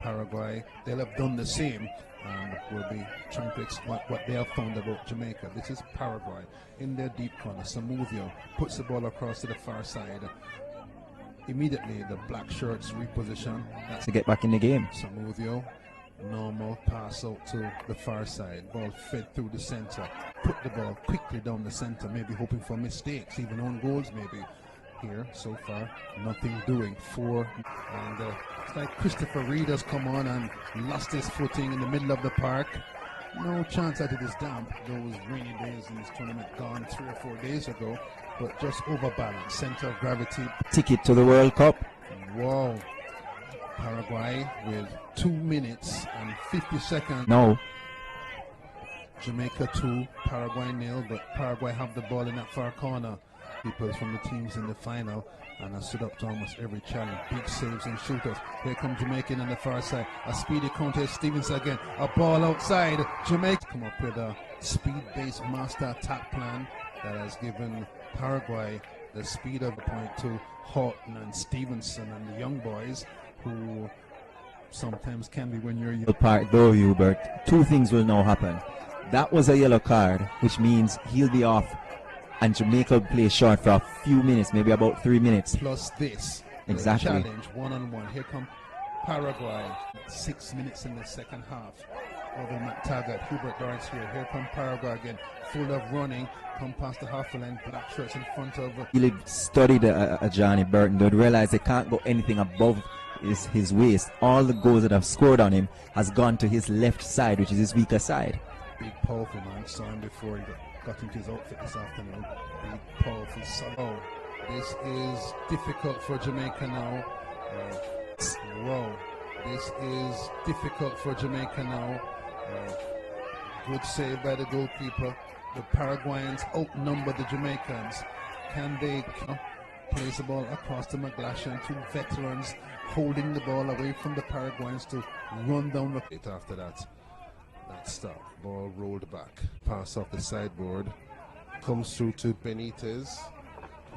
Paraguay, they'll have done the same, and we'll be trying to explain what they have found about Jamaica. This is Paraguay in their deep corner. Samudio puts the ball across to the far side. Immediately the black shirts reposition. That's to get back in the game. Samudio, normal pass out to the far side. Ball fed through the center. Put the ball quickly down the center, maybe hoping for mistakes, even on goals maybe. Here so far, nothing doing. And it's like Christopher Reed has come on and lost his footing in the middle of the park. No chance that it is damp. Those rainy days in this tournament gone 3 or 4 days ago, but just overbalanced. Center of gravity. Ticket to the World Cup. Wow. Paraguay with 2 minutes and 50 seconds. No. Jamaica 2, Paraguay 0, but Paraguay have the ball in that far corner. People from the teams in the final, and I stood up to almost every challenge. Big saves and shooters. Here come Jamaica on the far side. A speedy contest. Stevenson again. A ball outside. Jamaica come up with a speed-based master attack plan that has given Paraguay the speed of the point to Horton and Stevenson and the young boys, who sometimes can be when you're young. Part though, Hubert, 2 things will now happen. That was a yellow card, which means he'll be off, and Jamaica will play short for a few minutes, maybe about 3 minutes. Plus this. Exactly. Challenge, one-on-one. Here come Paraguay. 6 minutes in the second half. Over McTaggart, Hubert Lawrence here. Here come Paraguay again, full of running. Come past the half line, black shirts in front of. He studied Johnny Burton. Don't realize they can't go anything above his waist. All the goals that have scored on him has gone to his left side, which is his weaker side. Big, powerful man. Saw him before he got into his outfit this afternoon. Big, powerful son. Oh, this is difficult for Jamaica now. Whoa, this is difficult for Jamaica now. Good save by the goalkeeper. The Paraguayans outnumber the Jamaicans. Can they place the ball across to McGlashan? 2 veterans holding the ball away from the Paraguayans to run down the pit after that. That stop. Ball rolled back. Pass off the sideboard. Comes through to Benitez.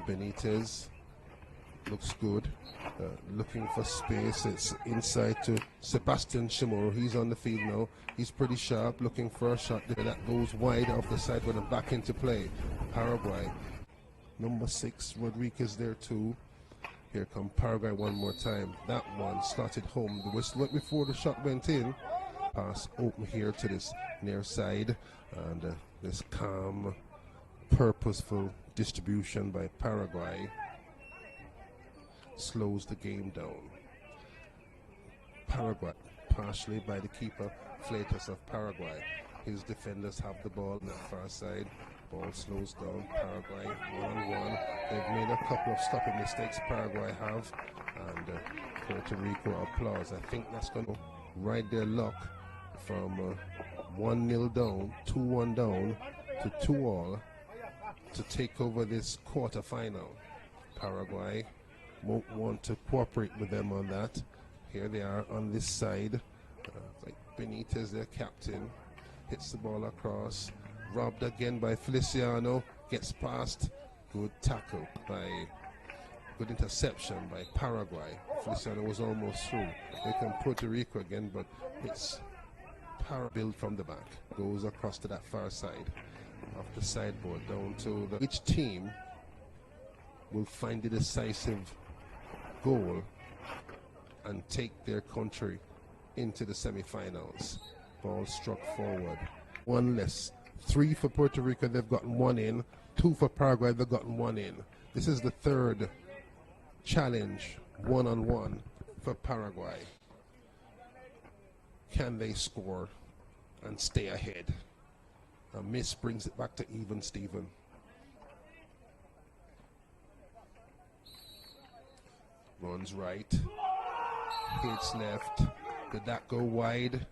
Benitez looks good. Looking for space. It's inside to Sebastian Chamorro. He's on the field now. He's pretty sharp. Looking for a shot there. That goes wide off the sideboard and back into play. Paraguay. Number 6, Rodriguez there too. Here come Paraguay one more time. That one started home. The whistle went before the shot went in. Pass open here to this near side, and this calm, purposeful distribution by Paraguay slows the game down. Paraguay, partially by the keeper, Fleitas of Paraguay. His defenders have the ball on the far side. Ball slows down. Paraguay 1-on-1. They've made a couple of stopping mistakes, Paraguay have, and Puerto Rico applause. I think that's going to ride their luck from 1-0 down, 2-1 down to 2-all to take over this quarterfinal. Paraguay won't want to cooperate with them on that. Here they are on this side. Like Benitez, their captain, hits the ball across. Robbed again by Feliciano. Gets past. Good tackle by, good interception by Paraguay. Feliciano was almost through. They come Puerto Rico again, but it's build from the back. Goes across to that far side of the sideboard down to the. Each team will find the decisive goal and take their country into the semi-finals. Ball struck forward. 1 less. 3 for Puerto Rico, they've gotten 1 in. 2 for Paraguay, they've gotten 1 in. This is the 3rd challenge, 1-on-1 for Paraguay. Can they score and stay ahead? A miss brings it back to even Steven. Runs right, hits left. Did that go wide?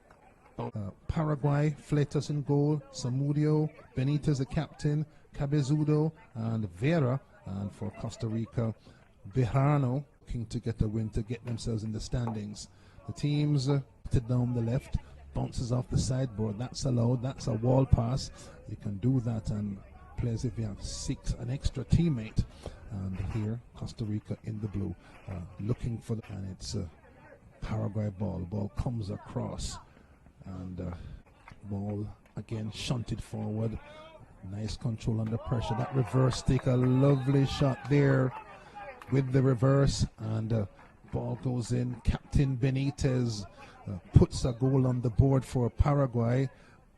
Paraguay, Fleitas in goal, Samudio, Benitez the captain, Cabezudo and Vera, and for Costa Rica, Bejarano, looking to get a win to get themselves in the standings. The teams down the left, bounces off the sideboard. That's allowed. That's a wall pass. You can do that and play as if you have an extra teammate. And here, Costa Rica in the blue, looking for and it's Paraguay ball. Ball comes across, and ball again shunted forward. Nice control under pressure. That reverse stick, a lovely shot there with the reverse, and ball goes in. Captain Benitez puts a goal on the board for Paraguay,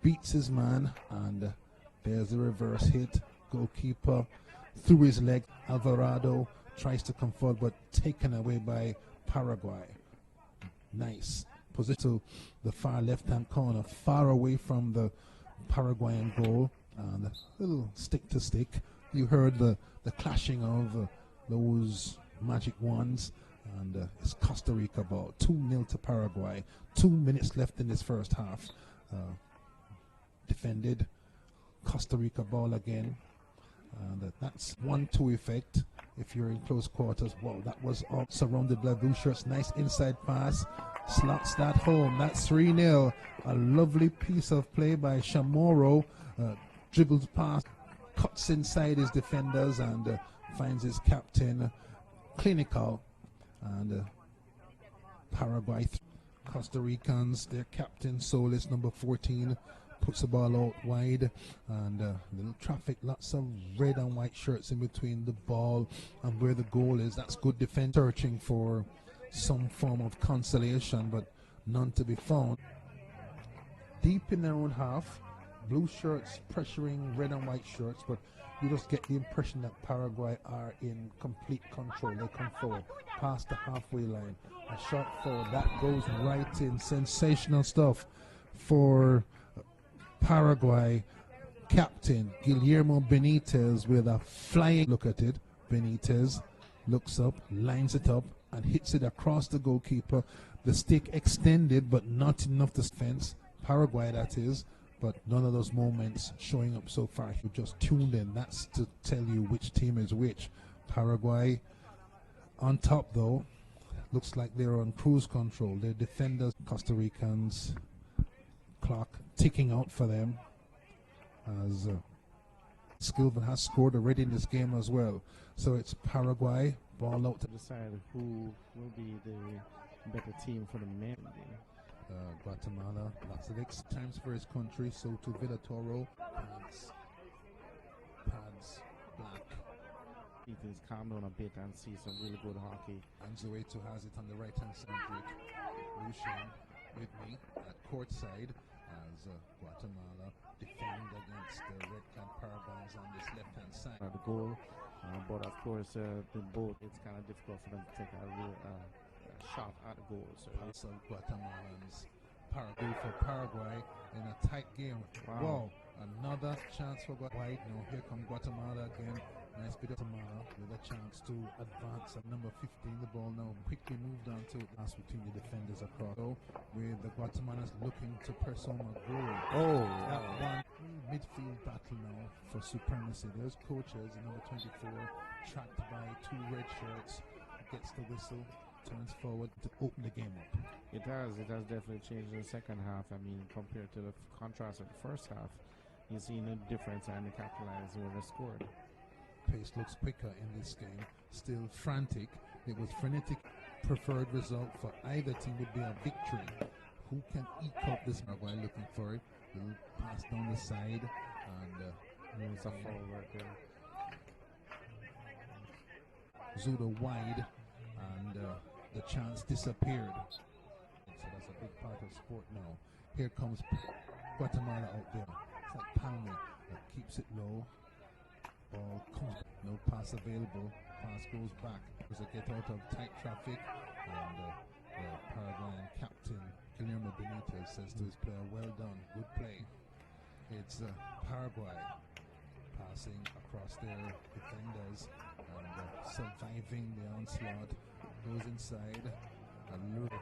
beats his man, and there's the reverse hit. Goalkeeper through his leg. Alvarado tries to come forward, but taken away by Paraguay. Nice position to the far left-hand corner, far away from the Paraguayan goal, and a little stick to stick. You heard the clashing of those magic wands, and it's Costa Rica ball. 2-0 to Paraguay. 2 minutes left in this first half. Defended. Costa Rica ball again. And that's 1-2 effect if you're in close quarters. Wow, that was all surrounded by blue shirts. Nice inside pass. Slots that home. That's 3-0. A lovely piece of play by Chamorro. Dribbles past, cuts inside his defenders, and finds his captain. Clinical. And Paraguay, Costa Ricans, their captain, Solis, number 14, puts the ball out wide, and little traffic, lots of red and white shirts in between the ball and where the goal is. That's good defense, searching for some form of consolation, but none to be found. Deep in their own half, blue shirts pressuring red and white shirts, but you just get the impression that Paraguay are in complete control. They come forward, past the halfway line, a shot forward, that goes right in. Sensational stuff for Paraguay captain Guillermo Benitez with a flying look at it. Benitez looks up, lines it up, and hits it across the goalkeeper. The stick extended, but not enough to fence. Paraguay, that is. But none of those moments showing up so far. You just tuned in. That's to tell you which team is which. Paraguay on top, though. Looks like they're on cruise control. Their defenders, Costa Ricans, clock ticking out for them, as Skilvin has scored already in this game as well. So it's Paraguay, ball out to decide who will be the better team for the men. Guatemala, lots of times for his country, so to Villatoro, pads, black. He can calm down a bit and see some really good hockey. And Zoeto has it on the right hand side. Lucien with me at court side as Guatemala defend against the red card Paraguayans on this left hand side. The goal, but of course the boat, it's kind of difficult for them to take a real shot at the goal. So pass of Guatemalans. Paraguay for Paraguay in a tight game. Wow. Another chance for Guatemala. Now here comes Guatemala again. Nice bit of Guatemala with a chance to advance at number 15. The ball now quickly moved on to pass between the defenders across. So with the Guatemalans looking to press home a goal. Oh, that one midfield battle now for supremacy. There's coaches, number 24, tracked by 2 red shirts, gets the whistle, turns forward to open the game up. It has definitely changed in the second half. I mean, compared to the contrast of the first half, you see no difference and they capitalized when they scored. Pace looks quicker in this game, still frantic. It was frenetic. Preferred result for either team would be a victory. Who can eke up this? Paraguay looking for it. Little pass down the side, and there's a foul right there. Zuda wide, and the chance disappeared. So that's a big part of sport now. Here comes Guatemala out there. It's like Palmer that keeps it low. Ball comes, no pass available. Pass goes back. There's a get out of tight traffic, and the Paraguayan captain Guillermo Benitez says to his player, "Well done, good play." It's Paraguay passing across their defenders and surviving the onslaught. Goes inside.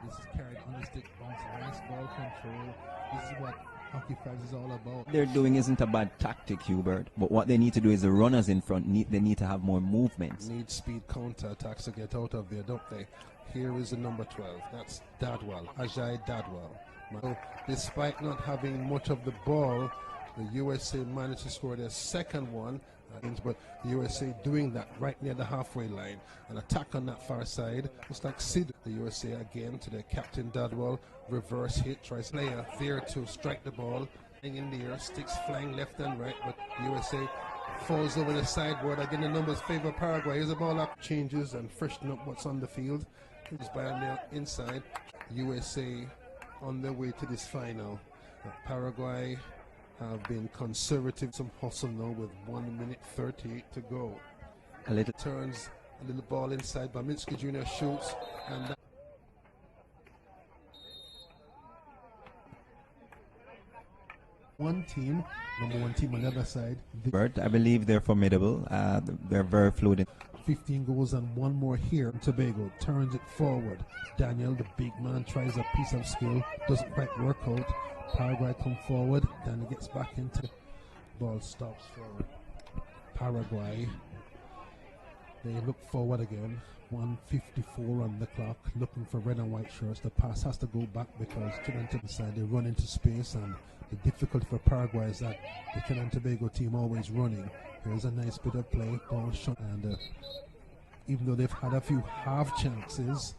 This is carried on the stick, bounce, nice ball control. This is what Hockey Fives is all about. They're doing isn't a bad tactic, Hubert, but what they need to do is the runners in front, they need to have more movements. Need speed counter-attacks to get out of there, don't they? Here is the number 12. That's Dadwal, Ajay Dadwal. Now, despite not having much of the ball, The USA managed to score their second one, but the USA doing that right near the halfway line. An attack on that far side. Looks like Sid. The USA again to their captain Dadwell. Reverse hit. Tries player there to strike the ball. In the air, sticks flying left and right, but USA falls over the sideboard. Again, the numbers favor Paraguay. Here's the ball up, changes and freshen up what's on the field. It's by on the inside. USA on their way to this final. Paraguay have been conservative. Some hustle now with 1 minute 38 to go. A little Turns a little ball inside. Baminsky Jr. shoots, and that one team, number one team on the other side. Bert, I believe they're formidable. They're very fluid. 15 goals and one more here. Tobago turns it forward. Daniel, the big man, tries a piece of skill. Doesn't quite work out. Paraguay come forward. Daniel gets back into. Ball stops for Paraguay. They look forward again. 1:54 on the clock. Looking for red and white shirts. The pass has to go back because Trinidad inside. They run into space, and the difficulty for Paraguay is that the Trinidad and Tobago team always running. Here's a nice bit of play. Ball shot, and even though they've had a few half chances,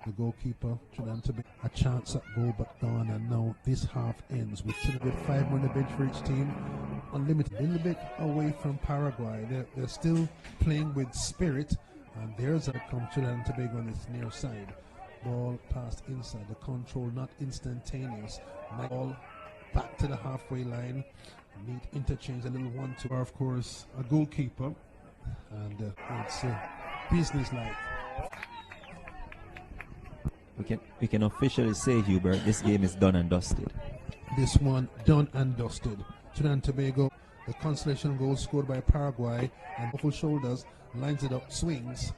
the goalkeeper Trinidad and Tobago a chance at goal but gone, and now this half ends with Trinidad 5 on the bench for each team. Unlimited, a little bit away from Paraguay. They're still playing with spirit, and there's a come Trinidad and Tobago on its near side. Ball passed inside. The control not instantaneous. Ball back to the halfway line. Neat interchange, a little 1-2. Of course, a goalkeeper, and it's business-like. We can officially say, Hubert, this game is done and dusted. This one done and dusted. Trinidad and Tobago, the consolation goal scored by Paraguay, and awful shoulders, lines it up, swings,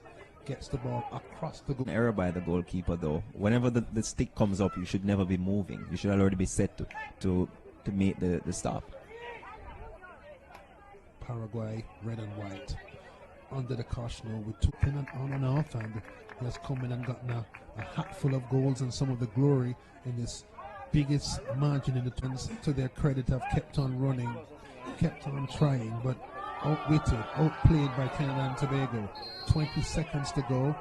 gets the ball across the goal. An error by the goalkeeper, though. Whenever the stick comes up, you should never be moving. You should already be set to make the stop. Paraguay, red and white. Under the caution now, we took him on and off, and he has come in and gotten a hat full of goals and some of the glory in this biggest margin in the Twins. To their credit, have kept on running, kept on trying, but outwitted, outplayed by Trinidad and Tobago. 20 seconds to go.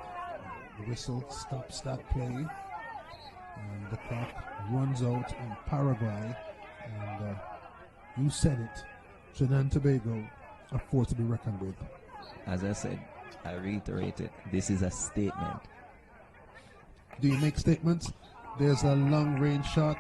The whistle stops that play, and the clock runs out on Paraguay. And you said it, Trinidad and Tobago are forced to be reckoned with. As I said, I reiterate it. This is a statement. Do you make statements? There's a long range shot.